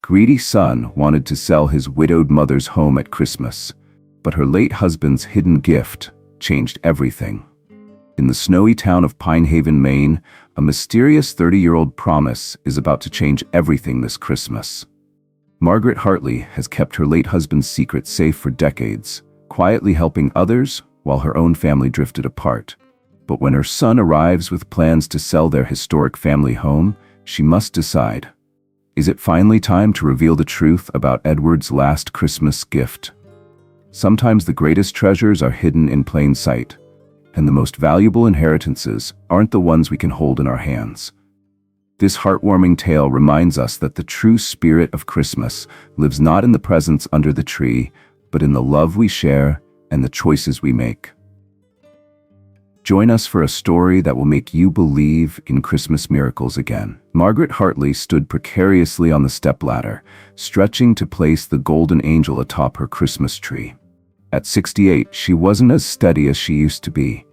greedy son wanted to sell his widowed mother's home at Christmas, but her late husband's hidden gift changed everything. In the snowy town of Pine Haven, Maine, a mysterious 30-year-old promise is about to change everything this Christmas. Margaret Hartley has kept her late husband's secret safe for decades, quietly helping others while her own family drifted apart. But when her son arrives with plans to sell their historic family home, she must decide. Is it finally time to reveal the truth about Edward's last Christmas gift? Sometimes the greatest treasures are hidden in plain sight, and the most valuable inheritances aren't the ones we can hold in our hands. This heartwarming tale reminds us that the true spirit of Christmas lives not in the presents under the tree, but in the love we share and the choices we make. Join us for a story that will make you believe in Christmas miracles again. Margaret Hartley stood precariously on the stepladder, stretching to place the golden angel atop her Christmas tree. At 68, she wasn't as steady as she used to be.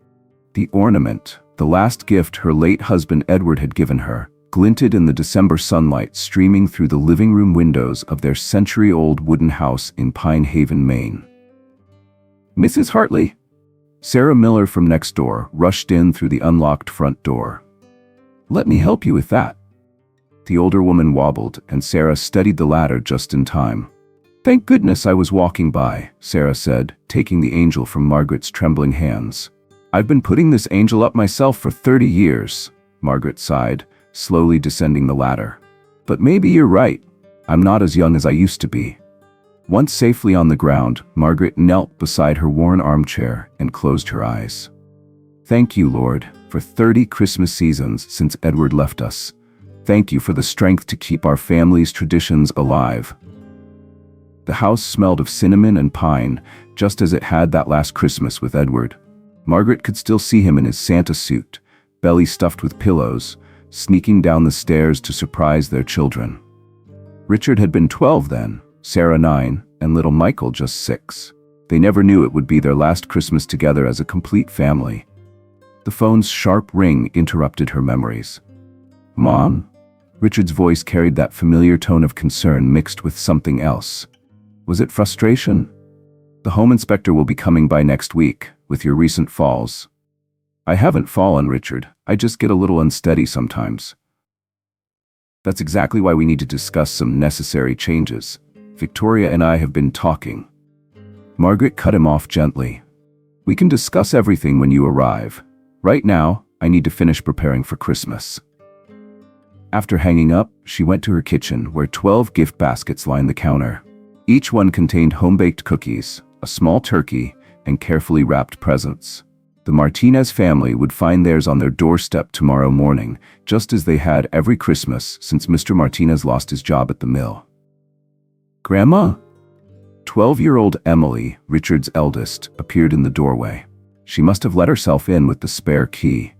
The ornament, the last gift her late husband Edward had given her, glinted in the December sunlight streaming through the living room windows of their century-old wooden house in Pine Haven, Maine. "Mrs. Hartley?" Sarah Miller from next door rushed in through the unlocked front door. "Let me help you with that." The older woman wobbled, and Sarah steadied the ladder just in time. "Thank goodness I was walking by," Sarah said, taking the angel from Margaret's trembling hands. "I've been putting this angel up myself for 30 years, Margaret sighed, slowly descending the ladder. "But maybe you're right. I'm not as young as I used to be." Once safely on the ground, Margaret knelt beside her worn armchair and closed her eyes. "Thank you, Lord, for 30 Christmas seasons since Edward left us. Thank you for the strength to keep our family's traditions alive." The house smelled of cinnamon and pine, just as it had that last Christmas with Edward. Margaret could still see him in his Santa suit, belly stuffed with pillows, sneaking down the stairs to surprise their children. Richard had been 12 then, Sarah 9, and little Michael just 6. They never knew it would be their last Christmas together as a complete family. The phone's sharp ring interrupted her memories. "Mom?" Richard's voice carried that familiar tone of concern mixed with something else. Was it frustration? "The home inspector will be coming by next week, with your recent falls." "I haven't fallen, Richard. I just get a little unsteady sometimes." "That's exactly why we need to discuss some necessary changes. Victoria and I have been talking." Margaret cut him off gently. "We can discuss everything when you arrive. Right now, I need to finish preparing for Christmas." After hanging up, she went to her kitchen where 12 gift baskets lined the counter. Each one contained home-baked cookies, a small turkey, and carefully wrapped presents. The Martinez family would find theirs on their doorstep tomorrow morning, just as they had every Christmas since Mr. Martinez lost his job at the mill. "Grandma?" 12-year-old Emily, Richard's eldest, appeared in the doorway. She must have let herself in with the spare key.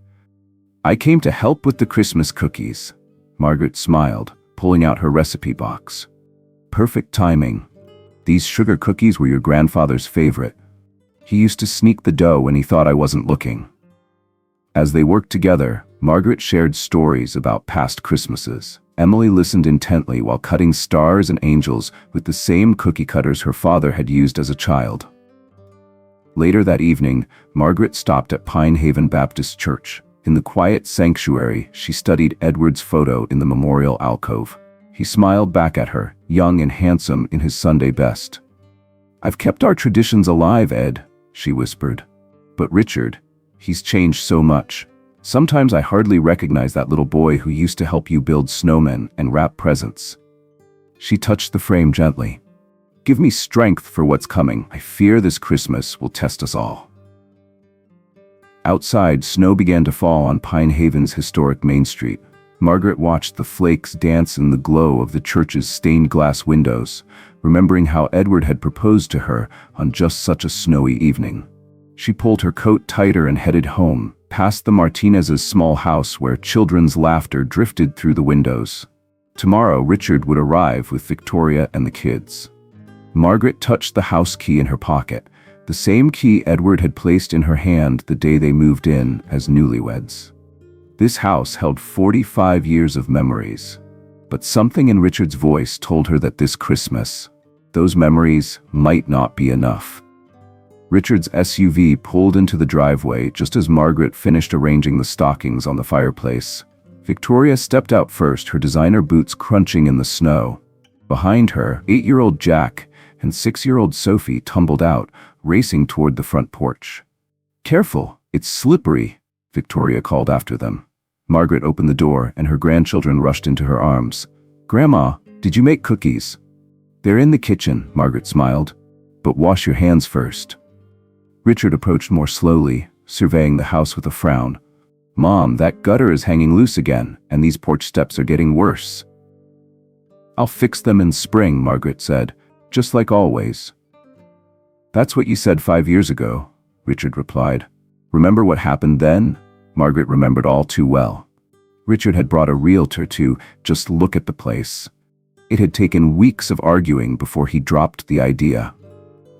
"I came to help with the Christmas cookies." Margaret smiled, pulling out her recipe box. "Perfect timing. These sugar cookies were your grandfather's favorite. He used to sneak the dough when he thought I wasn't looking." As they worked together, Margaret shared stories about past Christmases. Emily listened intently while cutting stars and angels with the same cookie cutters her father had used as a child. Later that evening, Margaret stopped at Pine Haven Baptist Church. In the quiet sanctuary, she studied Edward's photo in the memorial alcove. He smiled back at her, young and handsome in his Sunday best. "I've kept our traditions alive, Ed," she whispered. "But Richard, he's changed so much. Sometimes I hardly recognize that little boy who used to help you build snowmen and wrap presents." She touched the frame gently. "Give me strength for what's coming. I fear this Christmas will test us all." Outside, snow began to fall on Pine Haven's historic Main Street. Margaret watched the flakes dance in the glow of the church's stained glass windows, remembering how Edward had proposed to her on just such a snowy evening. She pulled her coat tighter and headed home, past the Martinez's small house where children's laughter drifted through the windows. Tomorrow, Richard would arrive with Victoria and the kids. Margaret touched the house key in her pocket, the same key Edward had placed in her hand the day they moved in as newlyweds. This house held 45 years of memories. But something in Richard's voice told her that this Christmas, those memories might not be enough. Richard's SUV pulled into the driveway just as Margaret finished arranging the stockings on the fireplace. Victoria stepped out first, her designer boots crunching in the snow. Behind her, 8-year-old Jack and 6-year-old Sophie tumbled out, racing toward the front porch. "Careful, it's slippery," Victoria called after them. Margaret opened the door and her grandchildren rushed into her arms. "Grandma, did you make cookies?" "They're in the kitchen," Margaret smiled. "But wash your hands first." Richard approached more slowly, surveying the house with a frown. "Mom, that gutter is hanging loose again, and these porch steps are getting worse." "I'll fix them in spring," Margaret said, "just like always." "That's what you said 5 years ago," Richard replied. "Remember what happened then?" Margaret remembered all too well. Richard had brought a realtor to just look at the place. It had taken weeks of arguing before he dropped the idea.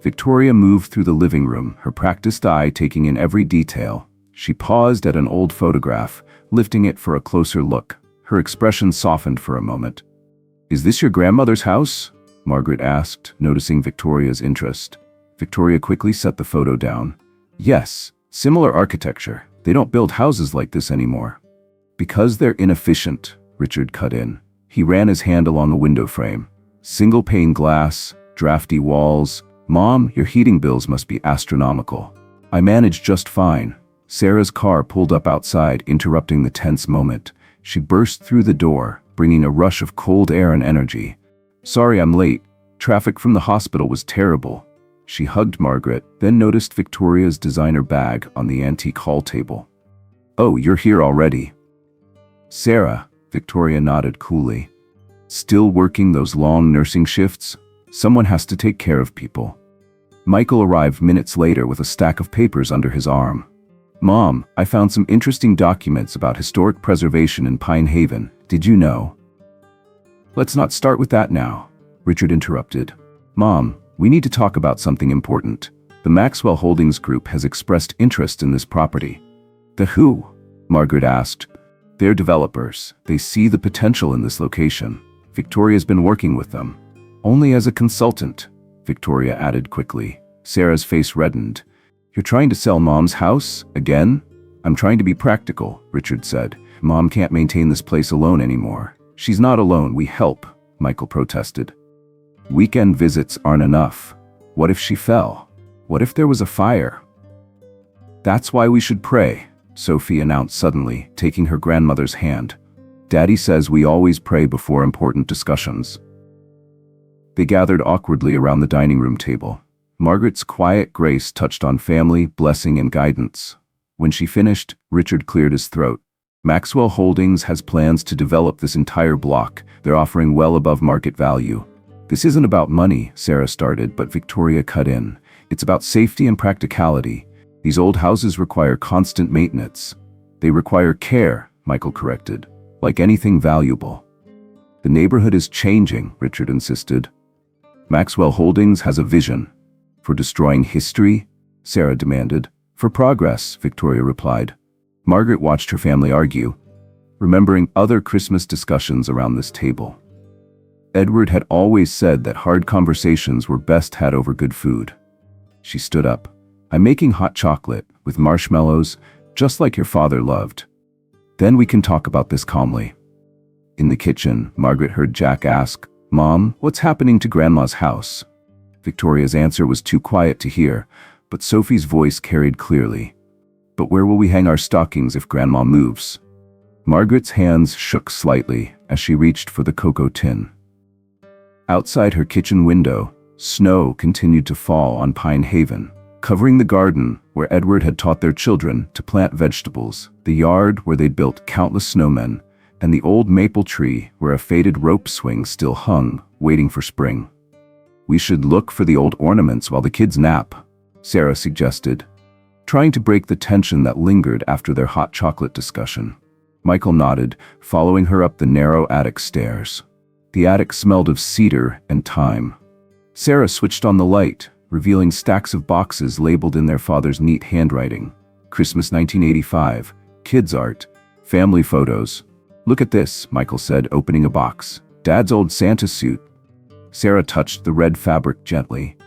Victoria moved through the living room, her practiced eye taking in every detail. She paused at an old photograph, lifting it for a closer look. Her expression softened for a moment. "Is this your grandmother's house?" Margaret asked, noticing Victoria's interest. Victoria quickly set the photo down. "Yes, similar architecture. They don't build houses like this anymore." "Because they're inefficient," Richard cut in. He ran his hand along a window frame. "Single-pane glass, drafty walls. Mom, your heating bills must be astronomical." "I managed just fine." Sarah's car pulled up outside, interrupting the tense moment. She burst through the door, bringing a rush of cold air and energy. "Sorry I'm late. Traffic from the hospital was terrible." She hugged Margaret, then noticed Victoria's designer bag on the antique hall table. "Oh, you're here already." "Sarah," Victoria nodded coolly. "Still working those long nursing shifts? Someone has to take care of people." Michael arrived minutes later with a stack of papers under his arm. "Mom, I found some interesting documents about historic preservation in Pine Haven. Did you know?" "Let's not start with that now," Richard interrupted. "Mom, we need to talk about something important. The Maxwell Holdings Group has expressed interest in this property." "The who?" Margaret asked. "They're developers. They see the potential in this location. Victoria's been working with them." "Only as a consultant," Victoria added quickly. Sarah's face reddened. "You're trying to sell Mom's house? Again?" "I'm trying to be practical," Richard said. "Mom can't maintain this place alone anymore." "She's not alone, we help," Michael protested. "Weekend visits aren't enough. What if she fell? What if there was a fire?" "That's why we should pray," Sophie announced suddenly, taking her grandmother's hand. "Daddy says we always pray before important discussions." They gathered awkwardly around the dining room table. Margaret's quiet grace touched on family, blessing, and guidance. When she finished, Richard cleared his throat. "Maxwell Holdings has plans to develop this entire block. They're offering well above market value." "This isn't about money," Sarah started, but Victoria cut in. "It's about safety and practicality. These old houses require constant maintenance." "They require care," Michael corrected, "like anything valuable." "The neighborhood is changing," Richard insisted. "Maxwell Holdings has a vision." "For destroying history?" Sarah demanded. "For progress," Victoria replied. Margaret watched her family argue, remembering other Christmas discussions around this table. Edward had always said that hard conversations were best had over good food. She stood up. "I'm making hot chocolate with marshmallows, just like your father loved. Then we can talk about this calmly." In the kitchen, Margaret heard Jack ask, "Mom, what's happening to Grandma's house?" Victoria's answer was too quiet to hear, but Sophie's voice carried clearly. "But where will we hang our stockings if Grandma moves?" Margaret's hands shook slightly as she reached for the cocoa tin. Outside her kitchen window, snow continued to fall on Pine Haven, covering the garden where Edward had taught their children to plant vegetables, the yard where they'd built countless snowmen, and the old maple tree where a faded rope swing still hung, waiting for spring. "We should look for the old ornaments while the kids nap," Sarah suggested, trying to break the tension that lingered after their hot chocolate discussion. Michael nodded, following her up the narrow attic stairs. The attic smelled of cedar and thyme. Sarah switched on the light, revealing stacks of boxes labeled in their father's neat handwriting. Christmas 1985, kids art, family photos. Look at this, Michael said, opening a box. Dad's old Santa suit. Sarah touched the red fabric gently.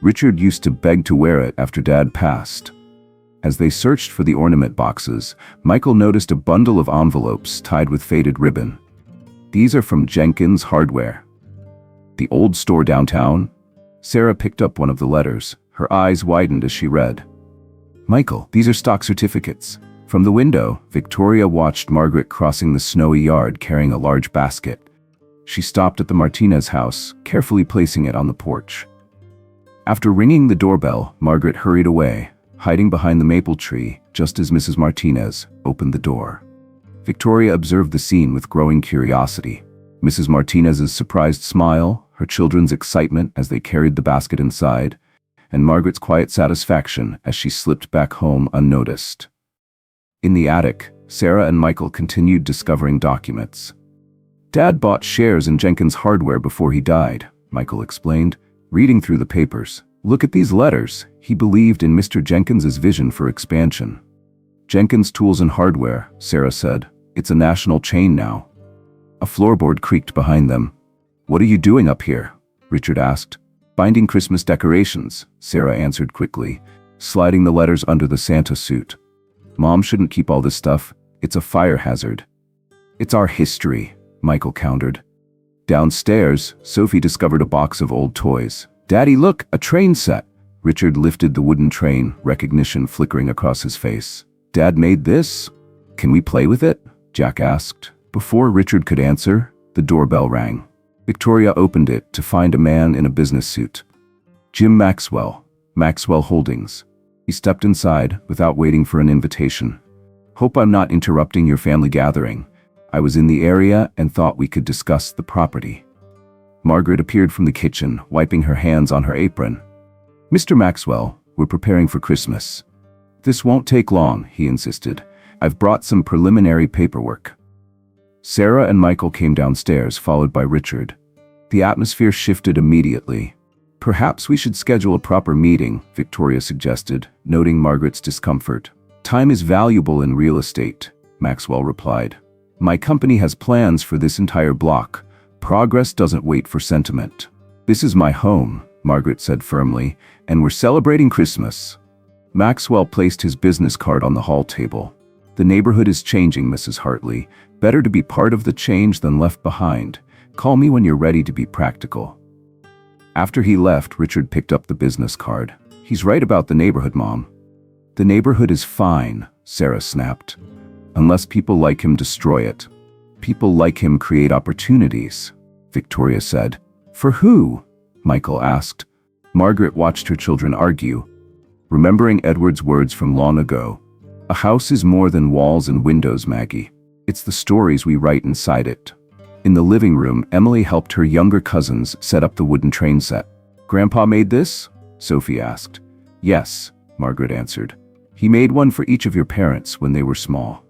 Richard used to beg to wear it after Dad passed. As they searched for the ornament boxes, Michael noticed a bundle of envelopes tied with faded ribbon. These are from Jenkins Hardware. The old store downtown? Sarah picked up one of the letters. Her eyes widened as she read. Michael, these are stock certificates. From the window, Victoria watched Margaret crossing the snowy yard carrying a large basket. She stopped at the Martinez house, carefully placing it on the porch. After ringing the doorbell, Margaret hurried away, hiding behind the maple tree just as Mrs. Martinez opened the door. Victoria observed the scene with growing curiosity. Mrs. Martinez's surprised smile, her children's excitement as they carried the basket inside, and Margaret's quiet satisfaction as she slipped back home unnoticed. In the attic, Sarah and Michael continued discovering documents. Dad bought shares in Jenkins Hardware before he died, Michael explained, reading through the papers. Look at these letters. He believed in Mr. Jenkins's vision for expansion. Jenkins Tools and Hardware, Sarah said. It's a national chain now. A floorboard creaked behind them. What are you doing up here? Richard asked. Binding Christmas decorations, Sarah answered quickly, sliding the letters under the Santa suit. Mom shouldn't keep all this stuff. It's a fire hazard. It's our history, Michael countered. Downstairs, Sophie discovered a box of old toys. Daddy, look, a train set. Richard lifted the wooden train, recognition flickering across his face. Dad made this? Can we play with it? Jack asked. Before Richard could answer, the doorbell rang. Victoria opened it to find a man in a business suit. Jim Maxwell, Maxwell Holdings. He stepped inside without waiting for an invitation. Hope I'm not interrupting your family gathering. I was in the area and thought we could discuss the property. Margaret appeared from the kitchen, wiping her hands on her apron. Mr. Maxwell, we're preparing for Christmas. This won't take long, he insisted. I've brought some preliminary paperwork. Sarah and Michael came downstairs, followed by Richard. The atmosphere shifted immediately. Perhaps we should schedule a proper meeting, Victoria suggested, noting Margaret's discomfort. Time is valuable in real estate, Maxwell replied. My company has plans for this entire block. Progress doesn't wait for sentiment. This is my home, Margaret said firmly, and we're celebrating Christmas. Maxwell placed his business card on the hall table. The neighborhood is changing, Mrs. Hartley. Better to be part of the change than left behind. Call me when you're ready to be practical. After he left, Richard picked up the business card. He's right about the neighborhood, Mom. The neighborhood is fine, Sarah snapped. Unless people like him destroy it. People like him create opportunities, Victoria said. For who? Michael asked. Margaret watched her children argue, remembering Edward's words from long ago. A house is more than walls and windows, Maggie. It's the stories we write inside it. In the living room, Emily helped her younger cousins set up the wooden train set. Grandpa made this? Sophie asked. Yes, Margaret answered. He made one for each of your parents when they were small.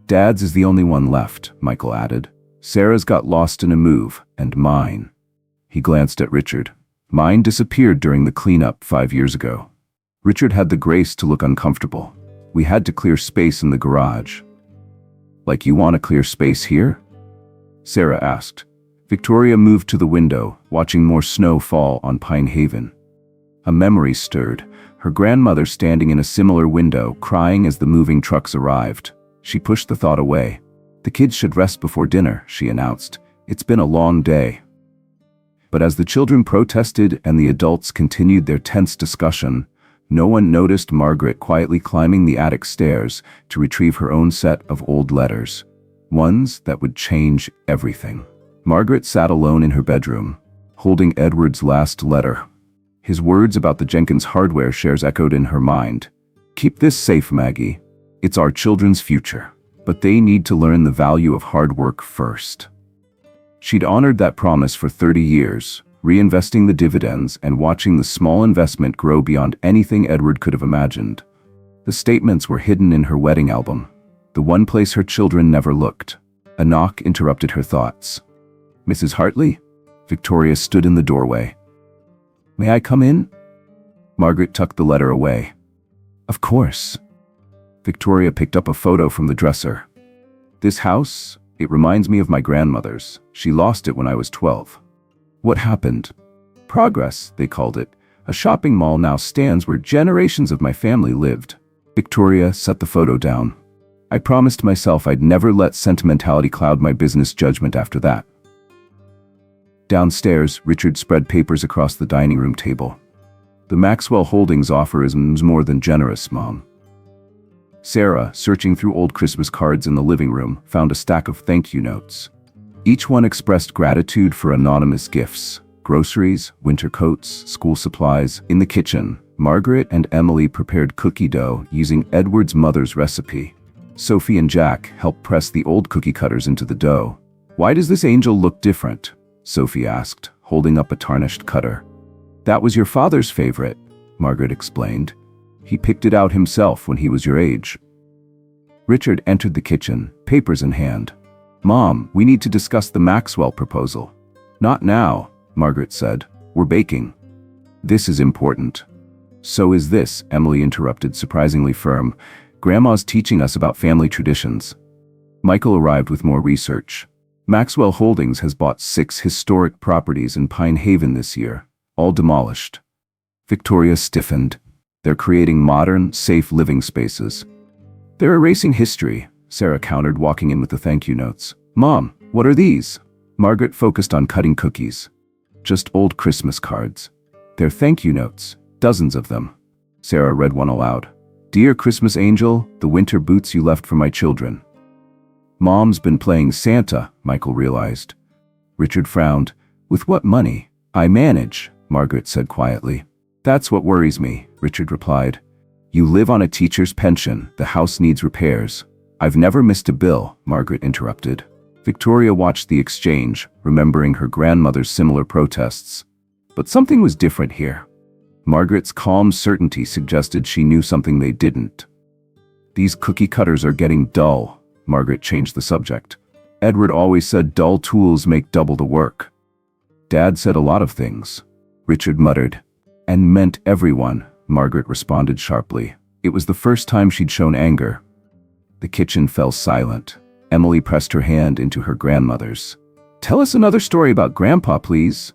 Dad's is the only one left, Michael added. Sarah's got lost in a move, and mine. He glanced at Richard. Mine disappeared during the cleanup 5 years ago. Richard had the grace to look uncomfortable. We had to clear space in the garage. Like you want to clear space here? Sarah asked. Victoria moved to the window, watching more snow fall on Pine Haven. A memory stirred, her grandmother standing in a similar window, crying as the moving trucks arrived. She pushed the thought away. The kids should rest before dinner, she announced. It's been a long day. But as the children protested and the adults continued their tense discussion, no one noticed Margaret quietly climbing the attic stairs to retrieve her own set of old letters, ones that would change everything. Margaret sat alone in her bedroom, holding Edward's last letter. His words about the Jenkins Hardware shares echoed in her mind. Keep this safe, Maggie. It's our children's future, but they need to learn the value of hard work first. She'd honored that promise for 30 years, reinvesting the dividends and watching the small investment grow beyond anything Edward could have imagined. The statements were hidden in her wedding album, the one place her children never looked. A knock interrupted her thoughts. Mrs. Hartley? Victoria stood in the doorway. May I come in? Margaret tucked the letter away. Of course. Victoria picked up a photo from the dresser. This house, It reminds me of my grandmother's. She lost it when I was 12. What happened? Progress, they called it. A shopping mall now stands where generations of my family lived. Victoria set the photo down. I promised myself I'd never let sentimentality cloud my business judgment after that. Downstairs, Richard spread papers across the dining room table. The Maxwell Holdings offer is more than generous, Mom. Sarah, searching through old Christmas cards in the living room, found a stack of thank you notes. Each one expressed gratitude for anonymous gifts: groceries, winter coats, school supplies. In the kitchen, Margaret and Emily prepared cookie dough using Edward's mother's recipe. Sophie and Jack helped press the old cookie cutters into the dough. "Why does this angel look different?" Sophie asked, holding up a tarnished cutter. "That was your father's favorite," Margaret explained. "He picked it out himself when he was your age." Richard entered the kitchen, papers in hand. "Mom, we need to discuss the Maxwell proposal." "Not now," Margaret said. "We're baking." "This is important." "So is this," Emily interrupted, surprisingly firm. "Grandma's teaching us about family traditions." Michael arrived with more research. Maxwell Holdings has bought 6 historic properties in Pine Haven this year, all demolished. Victoria stiffened. They're creating modern, safe living spaces. "They're erasing history," Sarah countered, walking in with the thank you notes. "Mom, what are these?" Margaret focused on cutting cookies. "Just old Christmas cards. They're thank you notes, dozens of them." Sarah read one aloud. "Dear Christmas Angel, the winter boots you left for my children." "Mom's been playing Santa," Michael realized. Richard frowned. "With what money?" "I manage," Margaret said quietly. "That's what worries me," Richard replied. "You live on a teacher's pension. The house needs repairs." "I've never missed a bill," Margaret interrupted. Victoria watched the exchange, remembering her grandmother's similar protests. But something was different here. Margaret's calm certainty suggested she knew something they didn't. "These cookie cutters are getting dull," Margaret changed the subject. "Edward always said dull tools make double the work." "Dad said a lot of things," Richard muttered. "And meant everyone," Margaret responded sharply. It was the first time she'd shown anger. The kitchen fell silent. Emily pressed her hand into her grandmother's. "Tell us another story about Grandpa, please."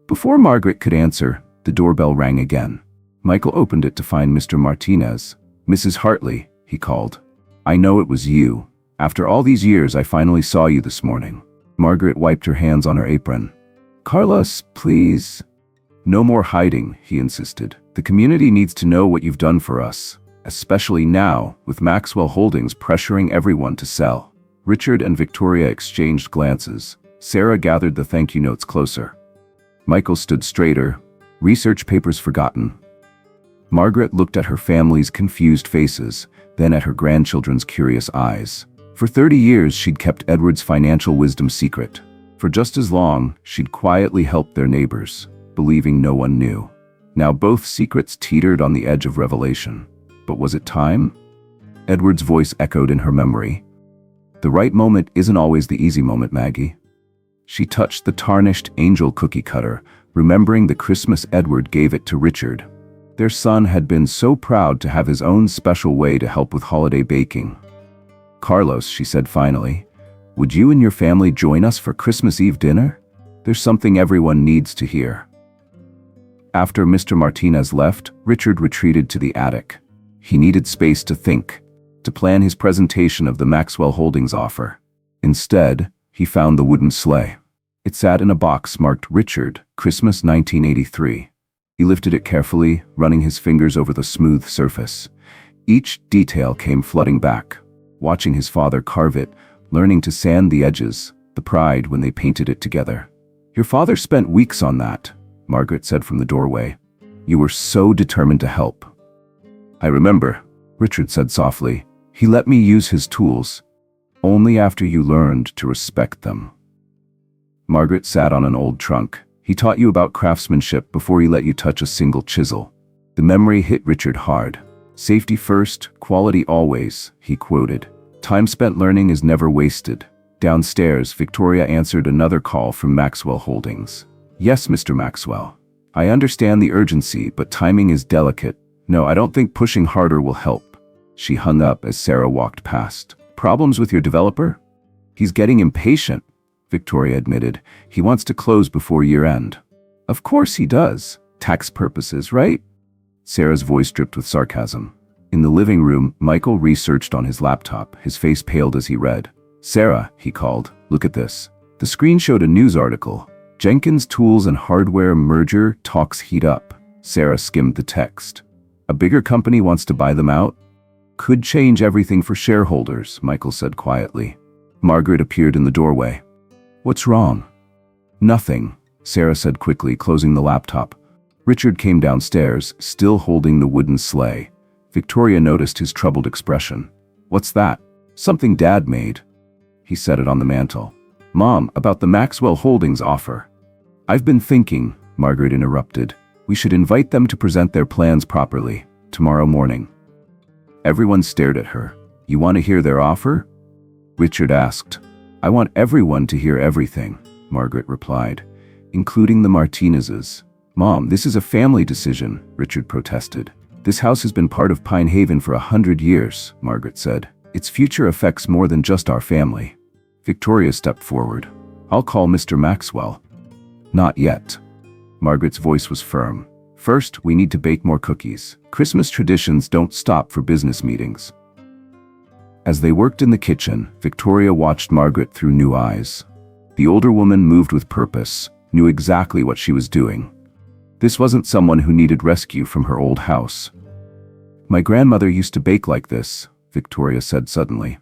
Before Margaret could answer, the doorbell rang again. Michael opened it to find Mr. Martinez. "Mrs. Hartley," he called. "I know it was you. After all these years, I finally saw you this morning." Margaret wiped her hands on her apron. "Carlos, please." "No more hiding," he insisted. "The community needs to know what you've done for us, especially now, with Maxwell Holdings pressuring everyone to sell." Richard and Victoria exchanged glances. Sarah gathered the thank you notes closer. Michael stood straighter, research papers forgotten. Margaret looked at her family's confused faces, then at her grandchildren's curious eyes. For 30 years, she'd kept Edward's financial wisdom secret. For just as long, she'd quietly helped their neighbors, believing no one knew. Now both secrets teetered on the edge of revelation. But was it time? Edward's voice echoed in her memory. "The right moment isn't always the easy moment, Maggie." She touched the tarnished angel cookie cutter, remembering the Christmas Edward gave it to Richard. Their son had been so proud to have his own special way to help with holiday baking. "Carlos," she said finally, "would you and your family join us for Christmas Eve dinner? There's something everyone needs to hear." After Mr. Martinez left, Richard retreated to the attic. He needed space to think, to plan his presentation of the Maxwell Holdings offer. Instead, he found the wooden sleigh. It sat in a box marked Richard, Christmas 1983. He lifted it carefully, running his fingers over the smooth surface. Each detail came flooding back. Watching his father carve it, learning to sand the edges, the pride when they painted it together. "Your father spent weeks on that," Margaret said from the doorway. "You were so determined to help." "I remember," Richard said softly. "He let me use his tools. Only after you learned to respect them." Margaret sat on an old trunk. "He taught you about craftsmanship before he let you touch a single chisel." The memory hit Richard hard. "Safety first, quality always," he quoted. "Time spent learning is never wasted." Downstairs, Victoria answered another call from Maxwell Holdings. "Yes, Mr. Maxwell. I understand the urgency, but timing is delicate. No, I don't think pushing harder will help." She hung up as Sarah walked past. "Problems with your developer?" He's getting impatient, Victoria admitted. He wants to close before year-end. Of course he does. Tax purposes, right? Sarah's voice dripped with sarcasm. In the living room, Michael researched on his laptop. His face paled as he read. "Sarah," he called, "look at this." The screen showed a news article. "Jenkins Tools and Hardware merger talks heat up." Sarah skimmed the text. "A bigger company wants to buy them out?" "Could change everything for shareholders," Michael said quietly. Margaret appeared in the doorway. "What's wrong?" "Nothing," Sarah said quickly, closing the laptop. Richard came downstairs, still holding the wooden sleigh. Victoria noticed his troubled expression. "What's that?" "Something Dad made." He set it on the mantel. "Mom, about the Maxwell Holdings offer." "I've been thinking," Margaret interrupted. "We should invite them to present their plans properly, tomorrow morning." Everyone stared at her. "You want to hear their offer?" Richard asked. "I want everyone to hear everything," Margaret replied, "including the Martinezes." "Mom, this is a family decision," Richard protested. "This house has been part of Pine Haven for 100 years, Margaret said. "Its future affects more than just our family." Victoria stepped forward. "I'll call Mr. Maxwell." "Not yet." Margaret's voice was firm. "First, we need to bake more cookies. Christmas traditions don't stop for business meetings." As they worked in the kitchen, Victoria watched Margaret through new eyes. The older woman moved with purpose, knew exactly what she was doing. This wasn't someone who needed rescue from her old house. "My grandmother used to bake like this," Victoria said suddenly.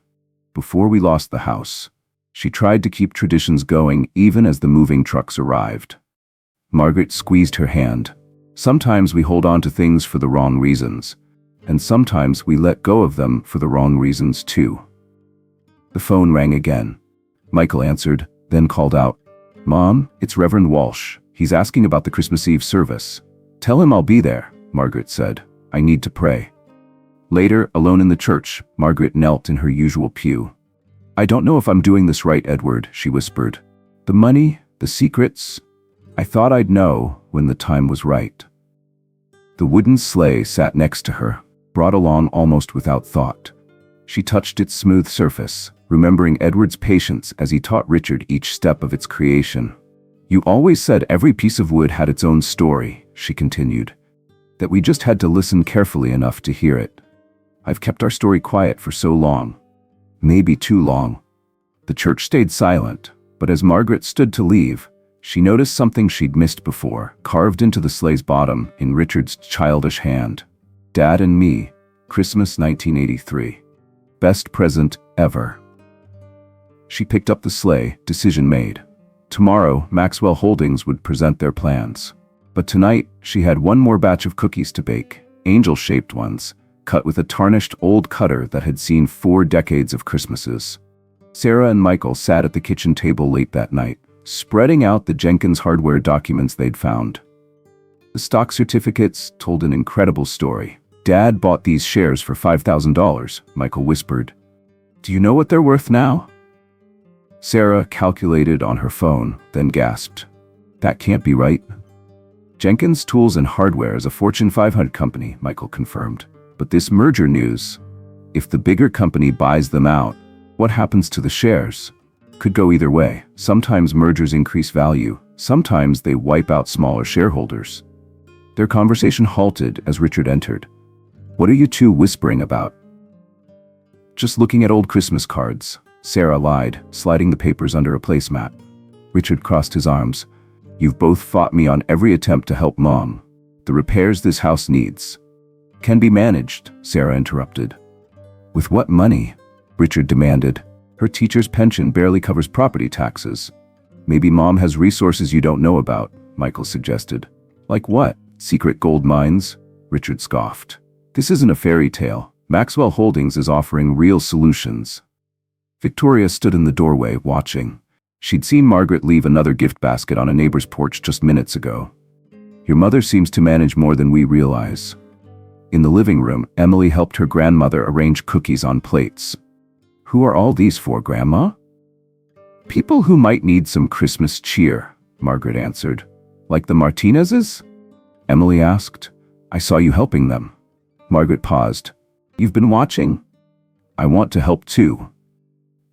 "Before we lost the house, she tried to keep traditions going even as the moving trucks arrived." Margaret squeezed her hand. "Sometimes we hold on to things for the wrong reasons, and sometimes we let go of them for the wrong reasons too." The phone rang again. Michael answered, then called out, "Mom, it's Reverend Walsh. He's asking about the Christmas Eve service." "Tell him I'll be there," Margaret said. "I need to pray." Later, alone in the church, Margaret knelt in her usual pew. "I don't know if I'm doing this right, Edward," she whispered. "The money, the secrets. I thought I'd know when the time was right." The wooden sleigh sat next to her, brought along almost without thought. She touched its smooth surface, remembering Edward's patience as he taught Richard each step of its creation. "You always said every piece of wood had its own story," she continued, "that we just had to listen carefully enough to hear it. I've kept our story quiet for so long. Maybe too long." The church stayed silent, but as Margaret stood to leave, she noticed something she'd missed before, carved into the sleigh's bottom in Richard's childish hand. "Dad and me, Christmas 1983. Best present ever." She picked up the sleigh, decision made. Tomorrow, Maxwell Holdings would present their plans. But tonight, she had one more batch of cookies to bake, angel-shaped ones, cut with a tarnished old cutter that had seen 4 decades of Christmases. Sarah and Michael sat at the kitchen table late that night, spreading out the Jenkins Hardware documents they'd found. The stock certificates told an incredible story. "Dad bought these shares for $5,000, Michael whispered. "Do you know what they're worth now?" Sarah calculated on her phone, then gasped. "That can't be right." "Jenkins Tools and Hardware is a Fortune 500 company," Michael confirmed. "But this merger news, if the bigger company buys them out, what happens to the shares? Could go either way. Sometimes mergers increase value, sometimes they wipe out smaller shareholders." Their conversation halted as Richard entered. "What are you two whispering about?" "Just looking at old Christmas cards," Sarah lied, sliding the papers under a placemat. Richard crossed his arms. "You've both fought me on every attempt to help Mom. The repairs this house needs can be managed," Sarah interrupted. "With what money?" Richard demanded. "Her teacher's pension barely covers property taxes." "Maybe Mom has resources you don't know about," Michael suggested. "Like what? Secret gold mines?" Richard scoffed. "This isn't a fairy tale. Maxwell Holdings is offering real solutions." Victoria stood in the doorway, watching. She'd seen Margaret leave another gift basket on a neighbor's porch just minutes ago. "Your mother seems to manage more than we realize." In the living room, Emily helped her grandmother arrange cookies on plates. "Who are all these for, Grandma?" "People who might need some Christmas cheer," Margaret answered. "Like the Martinezes?" Emily asked. "I saw you helping them." Margaret paused. "You've been watching?" "I want to help too."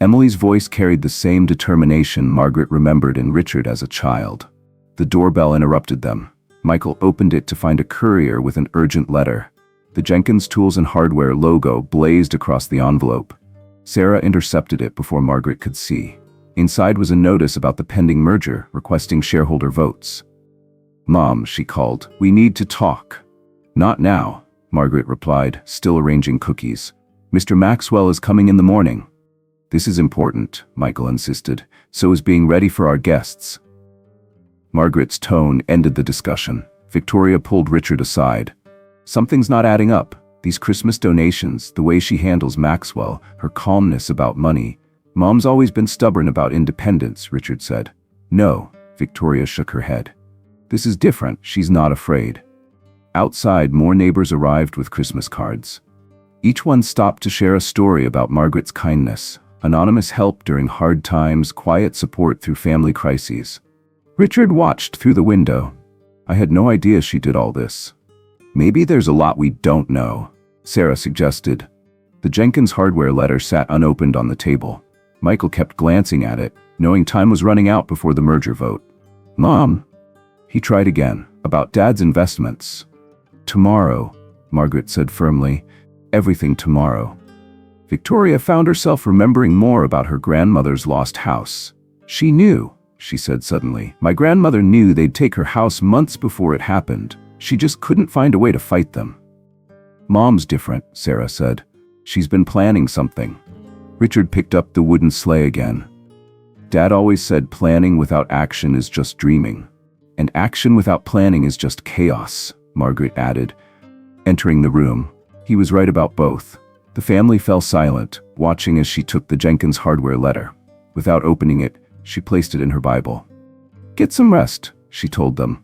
Emily's voice carried the same determination Margaret remembered in Richard as a child. The doorbell interrupted them. Michael opened it to find a courier with an urgent letter. The Jenkins Tools and Hardware logo blazed across the envelope. Sarah intercepted it before Margaret could see. Inside was a notice about the pending merger, requesting shareholder votes. "Mom," she called, "we need to talk." "Not now," Margaret replied, still arranging cookies. "Mr. Maxwell is coming in the morning." "This is important," Michael insisted. "So is being ready for our guests." Margaret's tone ended the discussion. Victoria pulled Richard aside. "Something's not adding up. These Christmas donations, the way she handles Maxwell, her calmness about money. Mom's always been stubborn about independence," Richard said. "No," Victoria shook her head. "This is different. She's not afraid." Outside, more neighbors arrived with Christmas cards. Each one stopped to share a story about Margaret's kindness, anonymous help during hard times, quiet support through family crises. Richard watched through the window. "I had no idea she did all this." "Maybe there's a lot we don't know," Sarah suggested. The Jenkins Hardware letter sat unopened on the table. Michael kept glancing at it, knowing time was running out before the merger vote. "Mom?" He tried again, "about Dad's investments." "Tomorrow," Margaret said firmly. "Everything tomorrow." Victoria found herself remembering more about her grandmother's lost house. "She knew," she said suddenly. "My grandmother knew they'd take her house months before it happened. She just couldn't find a way to fight them." "Mom's different," Sarah said. "She's been planning something." Richard picked up the wooden sleigh again. "Dad always said planning without action is just dreaming. And action without planning is just chaos," Margaret added. Entering the room, he was right about both. The family fell silent, watching as she took the Jenkins Hardware letter. Without opening it, she placed it in her Bible. "Get some rest," she told them.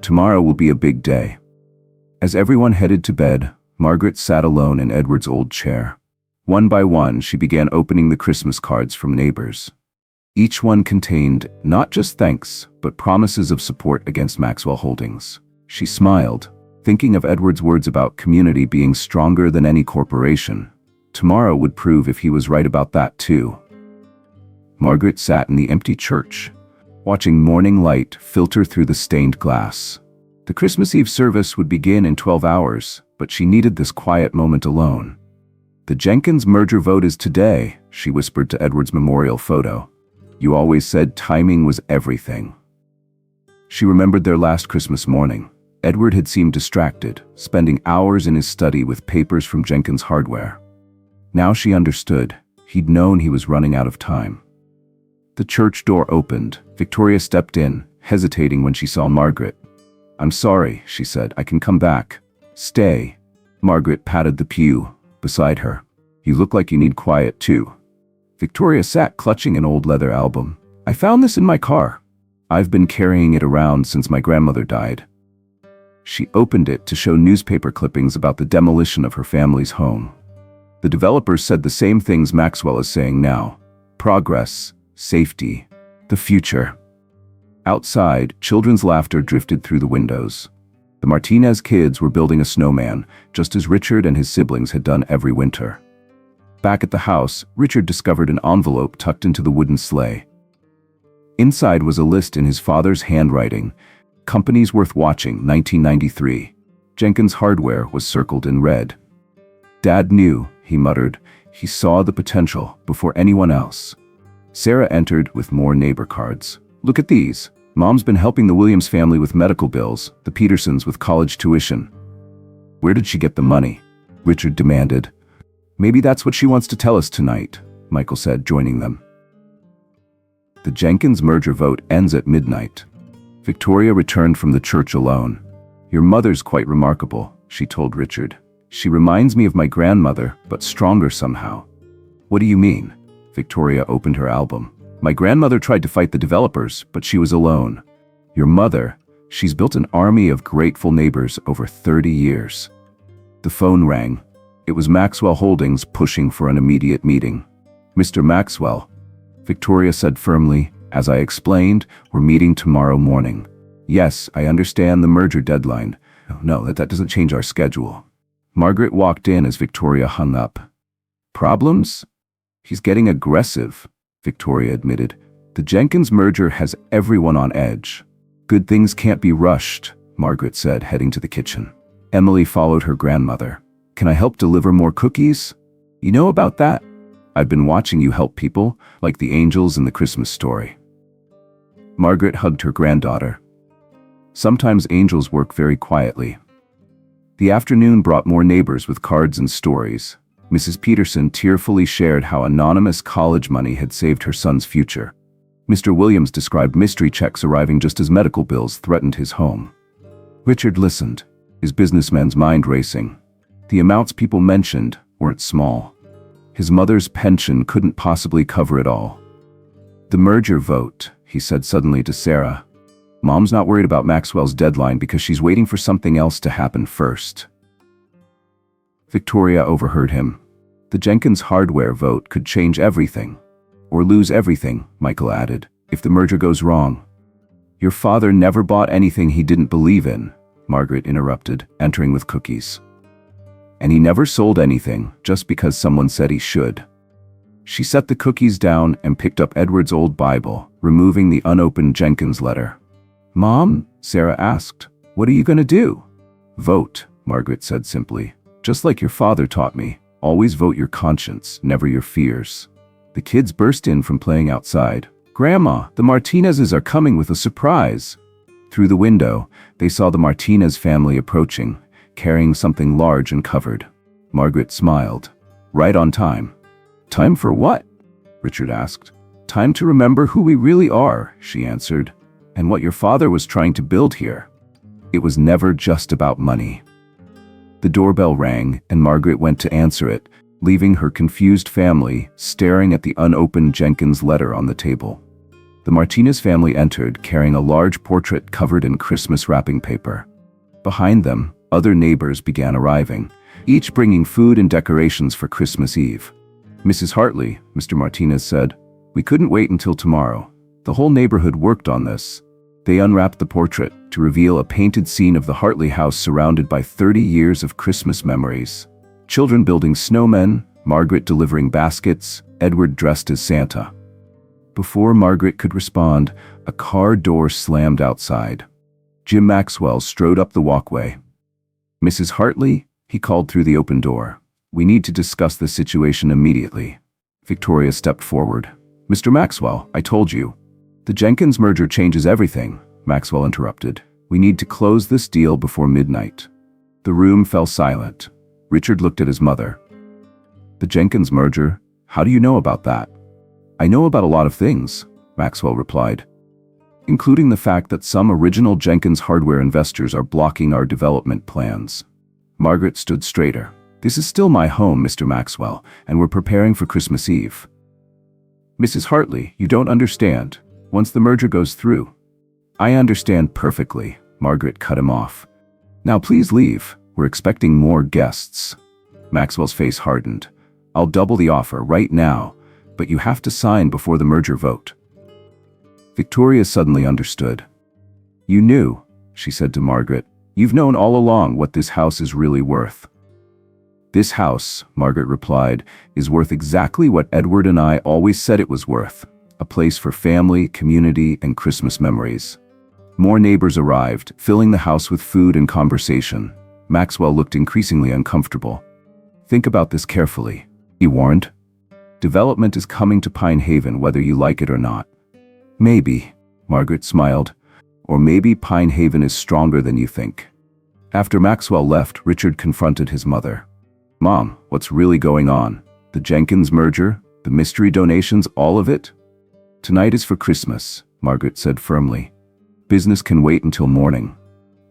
"Tomorrow will be a big day." As everyone headed to bed, Margaret sat alone in Edward's old chair. One by one, she began opening the Christmas cards from neighbors. Each one contained not just thanks, but promises of support against Maxwell Holdings. She smiled, thinking of Edward's words about community being stronger than any corporation. Tomorrow would prove if he was right about that too. Margaret sat in the empty church, watching morning light filter through the stained glass. The Christmas Eve service would begin in 12 hours, but she needed this quiet moment alone. "The Jenkins merger vote is today," she whispered to Edward's memorial photo. "You always said timing was everything." She remembered their last Christmas morning. Edward had seemed distracted, spending hours in his study with papers from Jenkins Hardware. Now she understood. He'd known he was running out of time. The church door opened. Victoria stepped in, hesitating when she saw Margaret. "I'm sorry," she said. "I can come back." "Stay." Margaret patted the pew beside her. "You look like you need quiet too." Victoria sat clutching an old leather album. "I found this in my car. I've been carrying it around since my grandmother died." She opened it to show newspaper clippings about the demolition of her family's home. The developers said the same things Maxwell is saying now. Progress, safety, the future. Outside, children's laughter drifted through the windows. The Martinez kids were building a snowman, just as Richard and his siblings had done every winter. Back at the house, Richard discovered an envelope tucked into the wooden sleigh. Inside was a list in his father's handwriting. Companies worth watching, 1993. Jenkins Hardware was circled in red. "Dad knew," he muttered. "He saw the potential before anyone else." Sarah entered with more neighbor cards. "Look at these. Mom's been helping the Williams family with medical bills, the Petersons with college tuition." "Where did she get the money?" Richard demanded. "Maybe that's what she wants to tell us tonight," Michael said, joining them. The Jenkins merger vote ends at midnight. Victoria returned from the church alone. "Your mother's quite remarkable," she told Richard. "She reminds me of my grandmother, but stronger somehow." "What do you mean?" Victoria opened her album. "My grandmother tried to fight the developers, but she was alone. Your mother, she's built an army of grateful neighbors over 30 years." The phone rang. It was Maxwell Holdings pushing for an immediate meeting. "Mr. Maxwell," Victoria said firmly, "as I explained, we're meeting tomorrow morning." "Yes, I understand the merger deadline. No, that doesn't change our schedule." Margaret walked in as Victoria hung up. "Problems?" He's getting aggressive, Victoria admitted. The Jenkins merger has everyone on edge. Good things can't be rushed, Margaret said, heading to the kitchen. Emily followed her grandmother. Can I help deliver more cookies? You know about that? I've been watching you help people, like the angels in the Christmas story. Margaret hugged her granddaughter. Sometimes angels work very quietly. The afternoon brought more neighbors with cards and stories. Mrs. Peterson tearfully shared how anonymous college money had saved her son's future. Mr. Williams described mystery checks arriving just as medical bills threatened his home. Richard listened, his businessman's mind racing. The amounts people mentioned weren't small. His mother's pension couldn't possibly cover it all. The merger vote, he said suddenly to Sarah. Mom's not worried about Maxwell's deadline because she's waiting for something else to happen first. Victoria overheard him. The Jenkins hardware vote could change everything. Or lose everything, Michael added, if the merger goes wrong. Your father never bought anything he didn't believe in, Margaret interrupted, entering with cookies. And he never sold anything just because someone said he should. She set the cookies down and picked up Edward's old Bible, removing the unopened Jenkins letter. Mom, Sarah asked, what are you going to do? Vote, Margaret said simply. Just like your father taught me, always vote your conscience, never your fears. The kids burst in from playing outside. Grandma, the Martinezes are coming with a surprise. Through the window, they saw the Martinez family approaching, carrying something large and covered. Margaret smiled. Right on time. Time for what? Richard asked. Time to remember who we really are, she answered, and what your father was trying to build here. It was never just about money. The doorbell rang, and Margaret went to answer it, leaving her confused family staring at the unopened Jenkins letter on the table. The Martinez family entered, carrying a large portrait covered in Christmas wrapping paper. Behind them, other neighbors began arriving, each bringing food and decorations for Christmas Eve. Mrs. Hartley, Mr. Martinez said, we couldn't wait until tomorrow. The whole neighborhood worked on this. They unwrapped the portrait to reveal a painted scene of the Hartley house surrounded by 30 years of Christmas memories. Children building snowmen, Margaret delivering baskets, Edward dressed as Santa. Before Margaret could respond, a car door slammed outside. Jim Maxwell strode up the walkway. Mrs. Hartley, he called through the open door. We need to discuss the situation immediately. Victoria stepped forward. Mr. Maxwell, I told you. The Jenkins merger changes everything, Maxwell interrupted. We need to close this deal before midnight. The room fell silent. Richard looked at his mother. The Jenkins merger? How do you know about that? I know about a lot of things, Maxwell replied, including the fact that some original Jenkins hardware investors are blocking our development plans. Margaret stood straighter. This is still my home, Mr. Maxwell, and we're preparing for Christmas Eve. Mrs. Hartley, you don't understand. Once the merger goes through. I understand perfectly, Margaret cut him off. Now please leave. We're expecting more guests. Maxwell's face hardened. I'll double the offer right now, but you have to sign before the merger vote. Victoria suddenly understood. You knew, she said to Margaret. You've known all along what this house is really worth. This house, Margaret replied, is worth exactly what Edward and I always said it was worth. A place for family, community, and Christmas memories. More neighbors arrived, filling the house with food and conversation. Maxwell looked increasingly uncomfortable. Think about this carefully, he warned. Development is coming to Pine Haven whether you like it or not. Maybe, Margaret smiled, or maybe Pine Haven is stronger than you think. After Maxwell left, Richard confronted his mother. Mom, what's really going on? The Jenkins merger? The mystery donations, all of it? Tonight is for Christmas, Margaret said firmly. Business can wait until morning.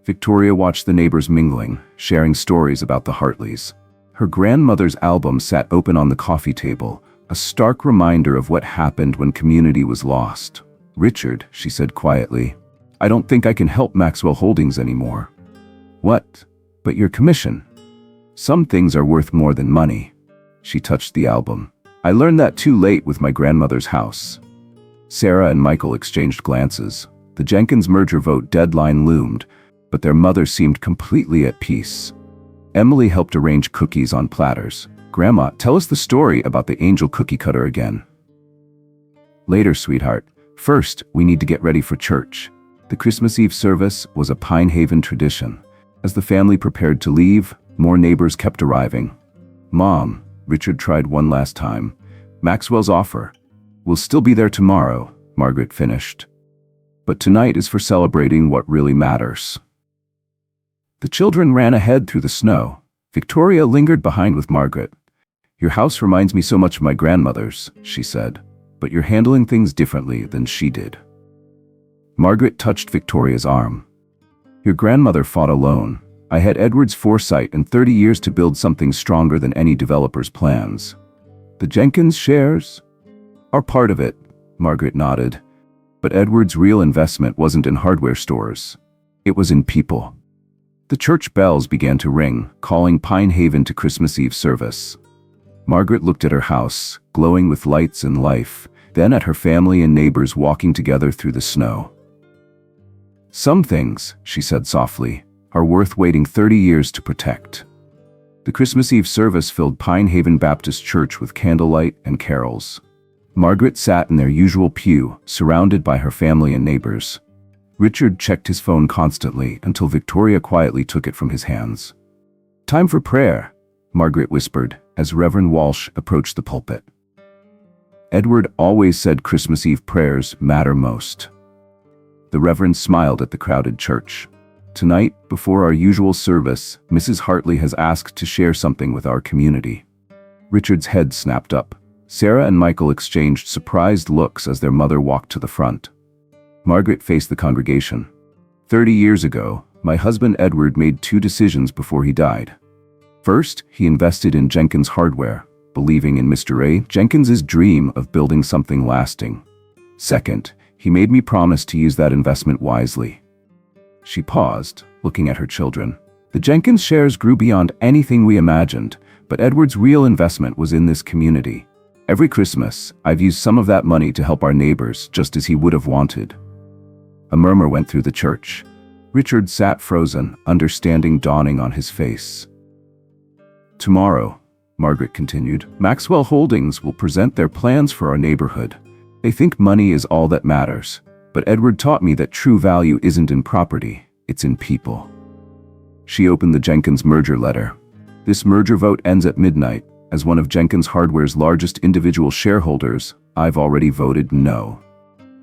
Victoria watched the neighbors mingling, sharing stories about the Hartleys. Her grandmother's album sat open on the coffee table, a stark reminder of what happened when community was lost. Richard, she said quietly, I don't think I can help Maxwell Holdings anymore. What? But your commission? Some things are worth more than money. She touched the album. I learned that too late with my grandmother's house. Sarah and Michael exchanged glances. The Jenkins merger vote deadline loomed, but their mother seemed completely at peace. Emily helped arrange cookies on platters. Grandma, tell us the story about the angel cookie cutter again. Later, sweetheart. First, we need to get ready for church. The Christmas Eve service was a Pine Haven tradition. As the family prepared to leave, more neighbors kept arriving. Mom, Richard tried one last time. Maxwell's offer. We'll still be there tomorrow, Margaret finished. But tonight is for celebrating what really matters. The children ran ahead through the snow. Victoria lingered behind with Margaret. Your house reminds me so much of my grandmother's, she said, but you're handling things differently than she did. Margaret touched Victoria's arm. Your grandmother fought alone. I had Edward's foresight and 30 years to build something stronger than any developer's plans. The Jenkins shares are part of it, Margaret nodded. But Edward's real investment wasn't in hardware stores. It was in people. The church bells began to ring, calling Pine Haven to Christmas Eve service. Margaret looked at her house, glowing with lights and life, then at her family and neighbors walking together through the snow. Some things, she said softly, are worth waiting 30 years to protect. The Christmas Eve service filled Pine Haven Baptist Church with candlelight and carols. Margaret sat in their usual pew, surrounded by her family and neighbors. Richard checked his phone constantly until Victoria quietly took it from his hands. Time for prayer, Margaret whispered as Reverend Walsh approached the pulpit. Edward always said Christmas Eve prayers matter most. The Reverend smiled at the crowded church. Tonight, before our usual service, Mrs. Hartley has asked to share something with our community. Richard's head snapped up. Sarah and Michael exchanged surprised looks as their mother walked to the front. Margaret faced the congregation. 30 years ago, my husband Edward made two decisions before he died. First, he invested in Jenkins hardware, believing in Mr. A. Jenkins's dream of building something lasting. Second, he made me promise to use that investment wisely. She paused, looking at her children. The Jenkins shares grew beyond anything we imagined, but Edward's real investment was in this community. Every Christmas, I've used some of that money to help our neighbors, just as he would have wanted. A murmur went through the church. Richard sat frozen, understanding dawning on his face. Tomorrow, Margaret continued, Maxwell Holdings will present their plans for our neighborhood. They think money is all that matters, but Edward taught me that true value isn't in property, it's in people. She opened the Jenkins merger letter. This merger vote ends at midnight. As one of Jenkins Hardware's largest individual shareholders, I've already voted no.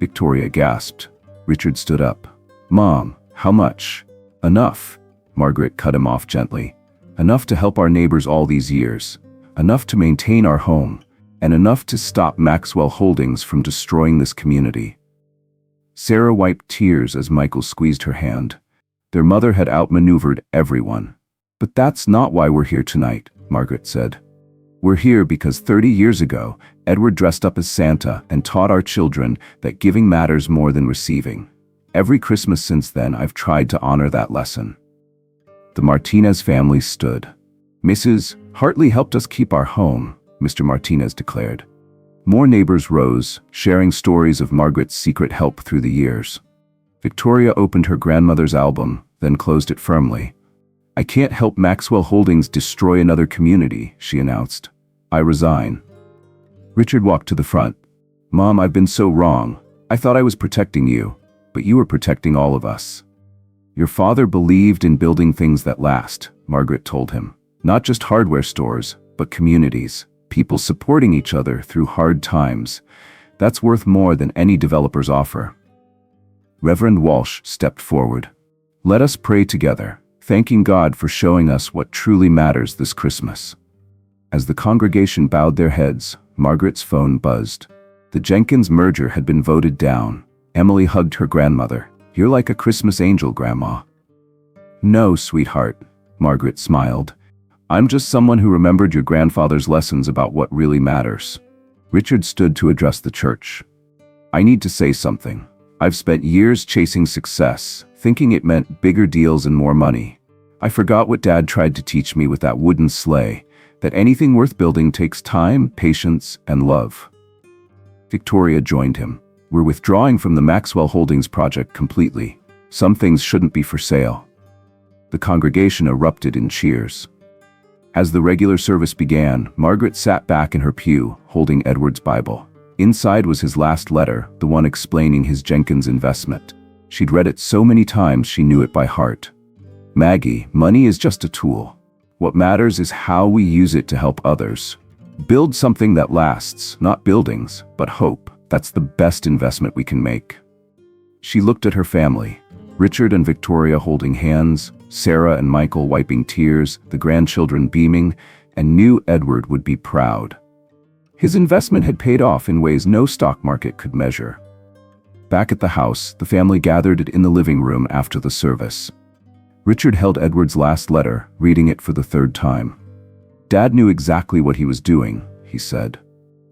Victoria gasped. Richard stood up. Mom, how much? Enough. Margaret cut him off gently. Enough to help our neighbors all these years. Enough to maintain our home. And enough to stop Maxwell Holdings from destroying this community. Sarah wiped tears as Michael squeezed her hand. Their mother had outmaneuvered everyone. But that's not why we're here tonight, Margaret said. We're here because 30 years ago, Edward dressed up as Santa and taught our children that giving matters more than receiving. Every Christmas since then, I've tried to honor that lesson. The Martinez family stood. Mrs. Hartley helped us keep our home, Mr. Martinez declared. More neighbors rose, sharing stories of Margaret's secret help through the years. Victoria opened her grandmother's album, then closed it firmly. I can't help Maxwell Holdings destroy another community, she announced. I resign. Richard walked to the front. Mom, I've been so wrong. I thought I was protecting you, but you were protecting all of us. Your father believed in building things that last, Margaret told him. Not just hardware stores, but communities, people supporting each other through hard times. That's worth more than any developer's offer. Reverend Walsh stepped forward. Let us pray together, thanking God for showing us what truly matters this Christmas. As the congregation bowed their heads, Margaret's phone buzzed. The Jenkins merger had been voted down. Emily hugged her grandmother. You're like a Christmas angel, Grandma. No, sweetheart, Margaret smiled. I'm just someone who remembered your grandfather's lessons about what really matters. Richard stood to address the church. I need to say something. I've spent years chasing success, thinking it meant bigger deals and more money. I forgot what Dad tried to teach me with that wooden sleigh, that anything worth building takes time, patience, and love. Victoria joined him. We're withdrawing from the Maxwell Holdings project completely. Some things shouldn't be for sale. The congregation erupted in cheers. As the regular service began, Margaret sat back in her pew, holding Edward's Bible. Inside was his last letter, the one explaining his Jenkins investment. She'd read it so many times she knew it by heart. Maggie, money is just a tool. What matters is how we use it to help others. Build something that lasts, not buildings, but hope. That's the best investment we can make. She looked at her family. Richard and Victoria holding hands, Sarah and Michael wiping tears, the grandchildren beaming, and knew Edward would be proud. His investment had paid off in ways no stock market could measure. Back at the house, the family gathered in the living room after the service. Richard held Edward's last letter, reading it for the third time. Dad knew exactly what he was doing, he said.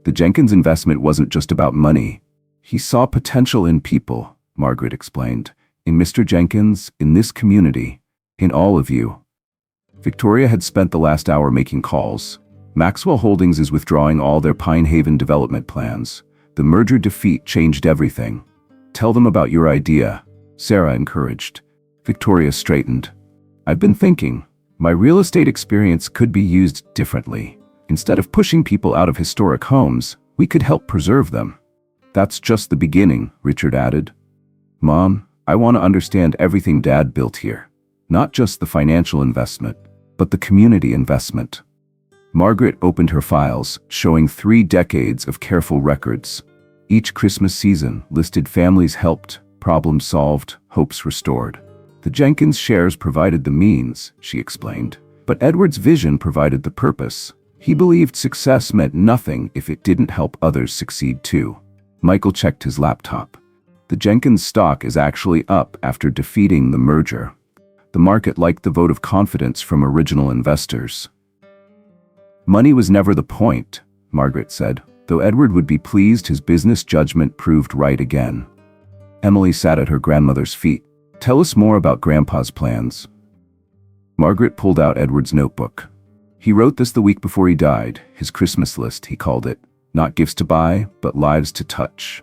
The Jenkins investment wasn't just about money. He saw potential in people, Margaret explained. In Mr. Jenkins, in this community, in all of you. Victoria had spent the last hour making calls. Maxwell Holdings is withdrawing all their Pine Haven development plans. The merger defeat changed everything. Tell them about your idea, Sarah encouraged. Victoria straightened. I've been thinking. My real estate experience could be used differently. Instead of pushing people out of historic homes, we could help preserve them. That's just the beginning, Richard added. Mom, I want to understand everything Dad built here. Not just the financial investment, but the community investment. Margaret opened her files, showing 3 decades of careful records. Each Christmas season listed families helped, problems solved, hopes restored. The Jenkins shares provided the means, she explained, but Edward's vision provided the purpose. He believed success meant nothing if it didn't help others succeed too. Michael checked his laptop. The Jenkins stock is actually up after defeating the merger. The market liked the vote of confidence from original investors. Money was never the point, Margaret said, though Edward would be pleased his business judgment proved right again. Emily sat at her grandmother's feet. Tell us more about Grandpa's plans. Margaret pulled out Edward's notebook. He wrote this the week before he died, his Christmas list, he called it. Not gifts to buy, but lives to touch.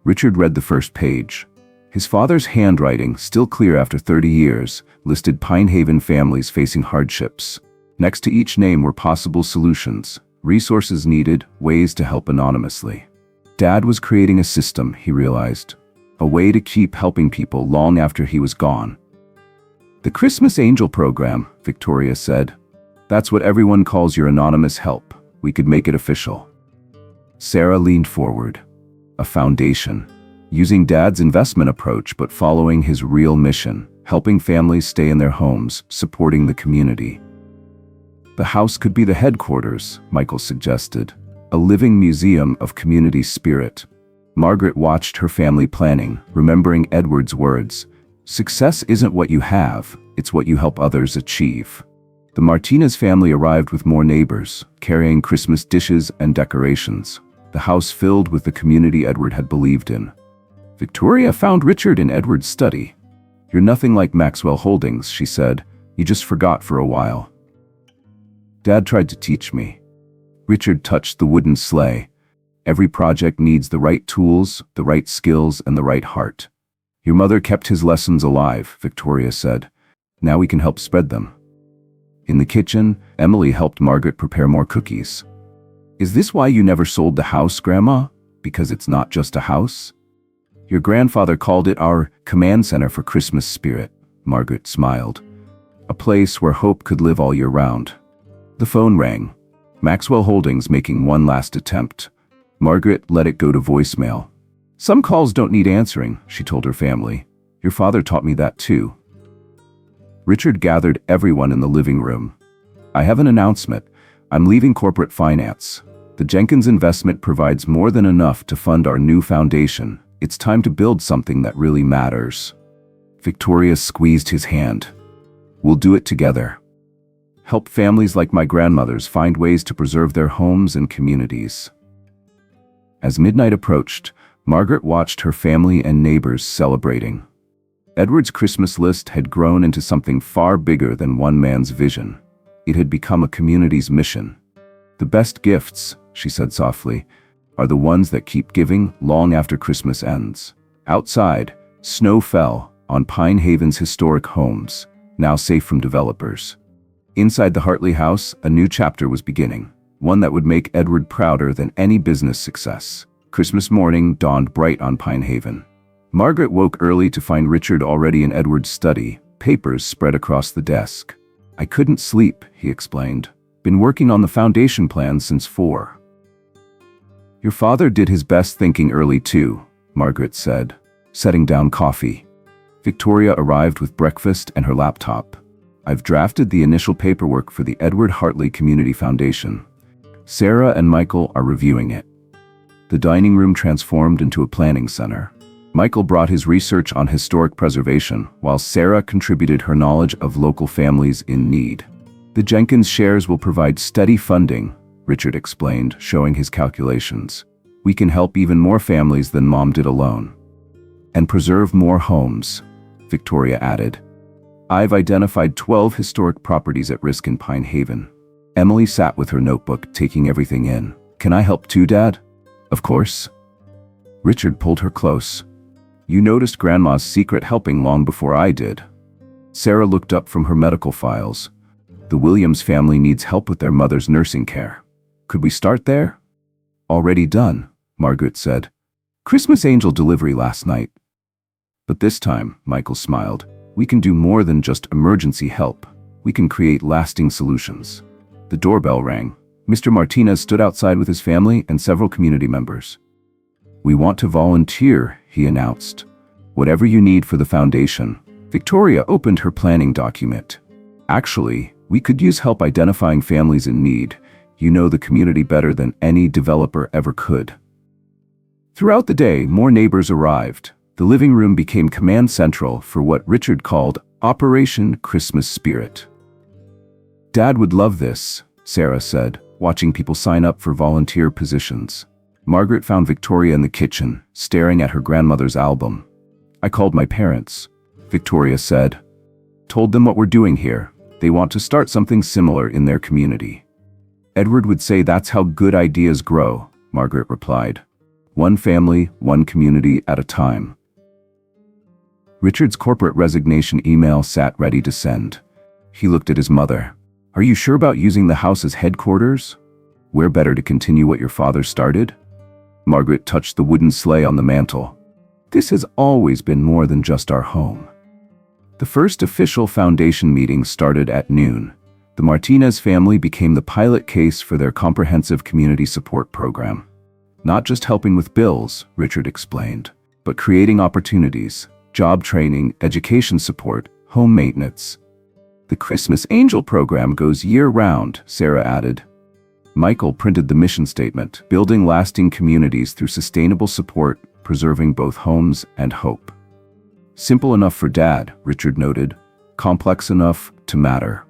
Richard read the first page. His father's handwriting, still clear after 30 years, listed Pine Haven families facing hardships. Next to each name were possible solutions, resources needed, ways to help anonymously. Dad was creating a system, he realized. A way to keep helping people long after he was gone. The Christmas Angel program, Victoria said. That's what everyone calls your anonymous help. We could make it official. Sarah leaned forward. A foundation. Using Dad's investment approach but following his real mission, helping families stay in their homes, supporting the community. The house could be the headquarters, Michael suggested. A living museum of community spirit. Margaret watched her family planning, remembering Edward's words. Success isn't what you have, it's what you help others achieve. The Martinez family arrived with more neighbors, carrying Christmas dishes and decorations. The house filled with the community Edward had believed in. Victoria found Richard in Edward's study. You're nothing like Maxwell Holdings, she said. You just forgot for a while. Dad tried to teach me. Richard touched the wooden sleigh. Every project needs the right tools, the right skills, and the right heart. Your mother kept his lessons alive, Victoria said. Now we can help spread them. In the kitchen, Emily helped Margaret prepare more cookies. Is this why you never sold the house, Grandma? Because it's not just a house? Your grandfather called it our command center for Christmas spirit, Margaret smiled. A place where hope could live all year round. The phone rang. Maxwell Holdings making one last attempt. Margaret let it go to voicemail. Some calls don't need answering, she told her family. Your father taught me that too. Richard gathered everyone in the living room. I have an announcement. I'm leaving corporate finance. The Jenkins investment provides more than enough to fund our new foundation. It's time to build something that really matters. Victoria squeezed his hand. We'll do it together. Help families like my grandmother's find ways to preserve their homes and communities. As midnight approached, Margaret watched her family and neighbors celebrating. Edward's Christmas list had grown into something far bigger than one man's vision. It had become a community's mission. The best gifts, she said softly, are the ones that keep giving long after Christmas ends. Outside, snow fell on Pine Haven's historic homes, now safe from developers. Inside the Hartley house, a new chapter was beginning, one that would make Edward prouder than any business success. Christmas morning dawned bright on Pine Haven. Margaret woke early to find Richard already in Edward's study, papers spread across the desk. "I couldn't sleep," he explained. "Been working on the foundation plan since 4. "Your father did his best thinking early too," Margaret said, setting down coffee. Victoria arrived with breakfast and her laptop. "I've drafted the initial paperwork for the Edward Hartley Community Foundation. Sarah and Michael are reviewing it." The dining room transformed into a planning center. Michael brought his research on historic preservation, while Sarah contributed her knowledge of local families in need. "The Jenkins shares will provide steady funding," Richard explained, showing his calculations. "We can help even more families than Mom did alone. And preserve more homes," Victoria added. "I've identified 12 historic properties at risk in Pine Haven." Emily sat with her notebook, taking everything in. "Can I help too, Dad?" "Of course." Richard pulled her close. "You noticed Grandma's secret helping long before I did." Sarah looked up from her medical files. "The Williams family needs help with their mother's nursing care. Could we start there?" "Already done," Margaret said. "Christmas angel delivery last night." "But this time," Michael smiled, "we can do more than just emergency help. We can create lasting solutions." The doorbell rang. Mr. Martinez stood outside with his family and several community members. "We want to volunteer," he announced. "Whatever you need for the foundation." Victoria opened her planning document. "Actually, we could use help identifying families in need. You know the community better than any developer ever could." Throughout the day, more neighbors arrived. The living room became command central for what Richard called Operation Christmas Spirit. "Dad would love this," Sarah said, watching people sign up for volunteer positions. Margaret found Victoria in the kitchen, staring at her grandmother's album. "I called my parents," Victoria said. "Told them what we're doing here. They want to start something similar in their community." "Edward would say that's how good ideas grow," Margaret replied. "One family, one community at a time." Richard's corporate resignation email sat ready to send. He looked at his mother. "Are you sure about using the house as headquarters? We're better to continue what your father started?" Margaret touched the wooden sleigh on the mantel. "This has always been more than just our home." The first official foundation meeting started at noon. The Martinez family became the pilot case for their comprehensive community support program. "Not just helping with bills," Richard explained, "but creating opportunities, job training, education support, home maintenance." "The Christmas Angel program goes year-round," Sarah added. Michael printed the mission statement, "Building lasting communities through sustainable support, preserving both homes and hope." "Simple enough for Dad," Richard noted. "Complex enough to matter."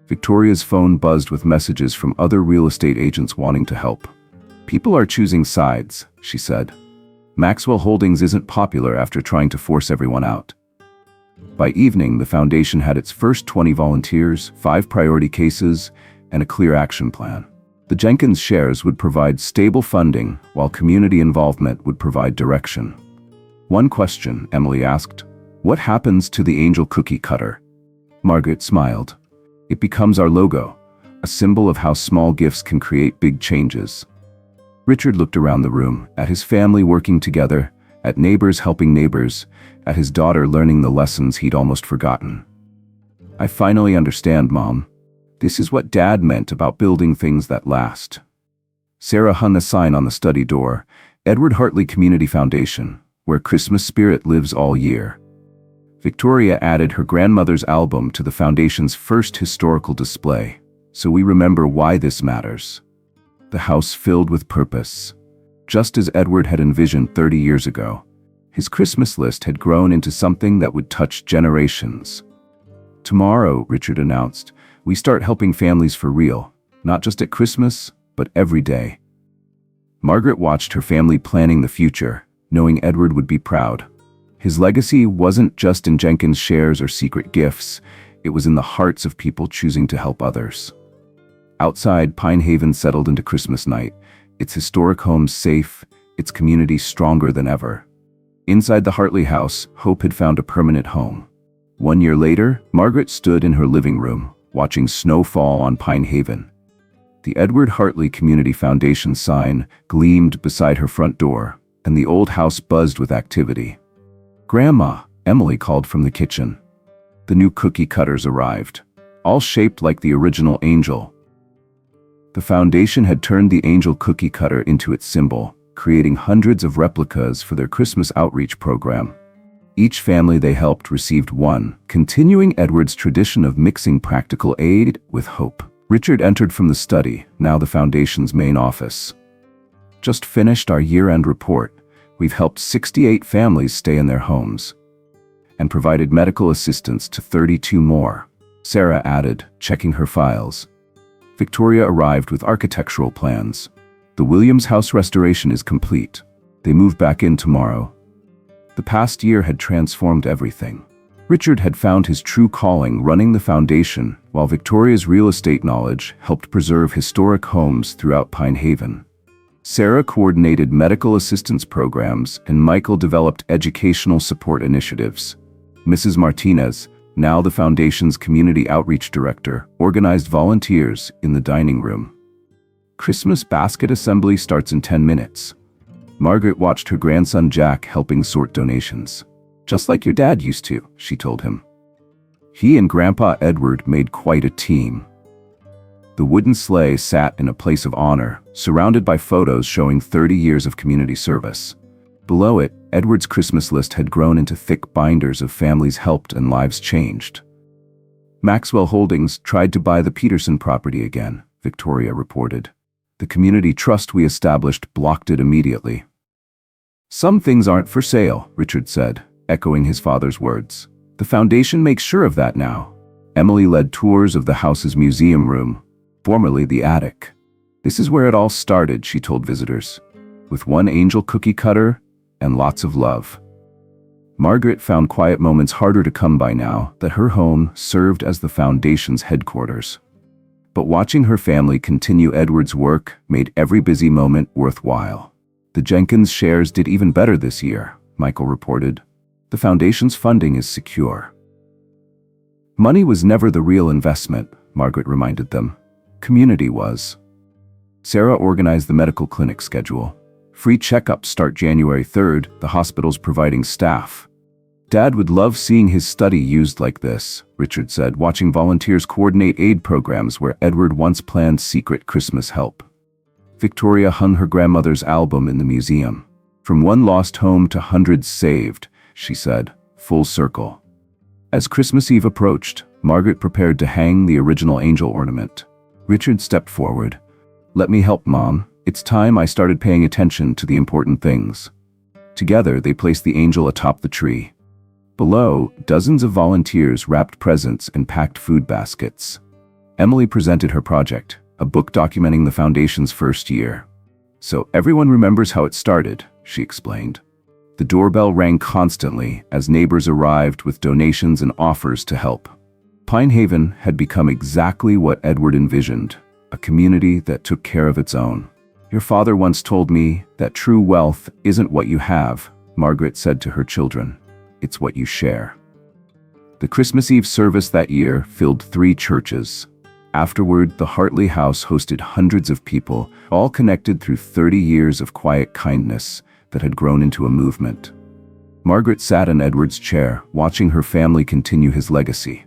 Victoria's phone buzzed with messages from other real estate agents wanting to help. "People are choosing sides," she said. "Maxwell Holdings isn't popular after trying to force everyone out." By evening, the foundation had its first 20 volunteers, 5 priority cases, and a clear action plan. The Jenkins shares would provide stable funding, while community involvement would provide direction. "One question," Emily asked. "What happens to the angel cookie cutter?" Margaret smiled. "It becomes our logo, a symbol of how small gifts can create big changes." Richard looked around the room, at his family working together, at neighbors helping neighbors, at his daughter learning the lessons he'd almost forgotten. "I finally understand, Mom. This is what Dad meant about building things that last." Sarah hung a sign on the study door, "Edward Hartley Community Foundation, where Christmas spirit lives all year." Victoria added her grandmother's album to the foundation's first historical display, "So we remember why this matters." The house filled with purpose. Just as Edward had envisioned 30 years ago, his Christmas list had grown into something that would touch generations. "Tomorrow," Richard announced, "we start helping families for real, not just at Christmas, but every day." Margaret watched her family planning the future, knowing Edward would be proud. His legacy wasn't just in Jenkins shares or secret gifts, it was in the hearts of people choosing to help others. Outside, Pine Haven settled into Christmas night, its historic homes safe, its community stronger than ever. Inside the Hartley house, hope had found a permanent home. 1 year later, Margaret stood in her living room, watching snow fall on Pine Haven. The Edward Hartley Community Foundation sign gleamed beside her front door, and the old house buzzed with activity. "Grandma," Emily called from the kitchen. The new cookie cutters arrived, all shaped like the original angel. The foundation had turned the angel cookie cutter into its symbol, creating hundreds of replicas for their Christmas outreach program. Each family they helped received one, continuing Edward's tradition of mixing practical aid with hope. Richard entered from the study, now the foundation's main office. "Just finished our year-end report. We've helped 68 families stay in their homes and provided medical assistance to 32 more," Sarah added, checking her files. Victoria arrived with architectural plans. "The Williams house restoration is complete. They move back in tomorrow." The past year had transformed everything. Richard had found his true calling running the foundation, while Victoria's real estate knowledge helped preserve historic homes throughout Pine Haven. Sarah coordinated medical assistance programs, and Michael developed educational support initiatives. Mrs. Martinez, now the foundation's community outreach director, organized volunteers in the dining room. Christmas basket assembly starts in 10 minutes. Margaret watched her grandson Jack helping sort donations. "Just like your dad used to," she told him. He and Grandpa Edward made quite a team. The wooden sleigh sat in a place of honor, surrounded by photos showing 30 years of community service. Below it, Edward's Christmas list had grown into thick binders of families helped and lives changed. "Maxwell Holdings tried to buy the Peterson property again," Victoria reported. "The community trust we established blocked it immediately." "Some things aren't for sale," Richard said, echoing his father's words. "The foundation makes sure of that now." Emily led tours of the house's museum room, formerly the attic. "This is where it all started," she told visitors, "with one angel cookie cutter and lots of love." Margaret found quiet moments harder to come by now that her home served as the foundation's headquarters. But watching her family continue Edward's work made every busy moment worthwhile. "The Jenkins shares did even better this year," Michael reported. "The foundation's funding is secure." "Money was never the real investment," Margaret reminded them. "Community was." Sarah organized the medical clinic schedule. Free checkups start January 3rd, the hospital's providing staff. "Dad would love seeing his study used like this," Richard said, watching volunteers coordinate aid programs where Edward once planned secret Christmas help. Victoria hung her grandmother's album in the museum. "From one lost home to hundreds saved," she said, "full circle." As Christmas Eve approached, Margaret prepared to hang the original angel ornament. Richard stepped forward. "Let me help, Mom. It's time I started paying attention to the important things." Together, they placed the angel atop the tree. Below, dozens of volunteers wrapped presents and packed food baskets. Emily presented her project, a book documenting the foundation's first year. "So everyone remembers how it started," she explained. The doorbell rang constantly as neighbors arrived with donations and offers to help. Pine Haven had become exactly what Edward envisioned, a community that took care of its own. "Your father once told me that true wealth isn't what you have," Margaret said to her children. "It's what you share." The Christmas Eve service that year filled 3 churches. Afterward, the Hartley house hosted hundreds of people, all connected through 30 years of quiet kindness that had grown into a movement. Margaret sat in Edward's chair, watching her family continue his legacy.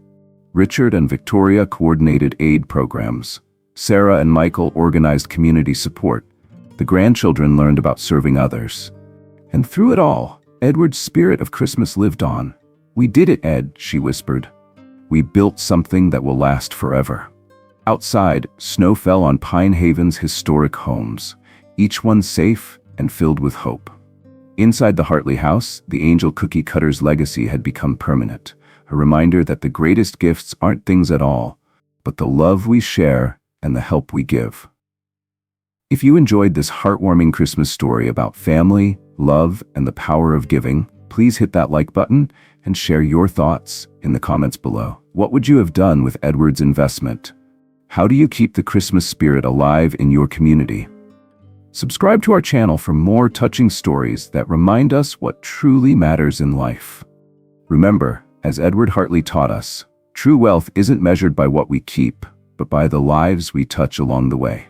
Richard and Victoria coordinated aid programs. Sarah and Michael organized community support. The grandchildren learned about serving others. And through it all, Edward's spirit of Christmas lived on. "We did it, Ed," she whispered. "We built something that will last forever." Outside, snow fell on Pine Haven's historic homes, each one safe and filled with hope. Inside the Hartley house, the angel cookie cutter's legacy had become permanent, a reminder that the greatest gifts aren't things at all, but the love we share and the help we give. If you enjoyed this heartwarming Christmas story about family, love, and the power of giving, please hit that like button and share your thoughts in the comments below. What would you have done with Edward's investment? How do you keep the Christmas spirit alive in your community? Subscribe to our channel for more touching stories that remind us what truly matters in life. Remember, as Edward Hartley taught us, True wealth isn't measured by what we keep, but by the lives we touch along the way.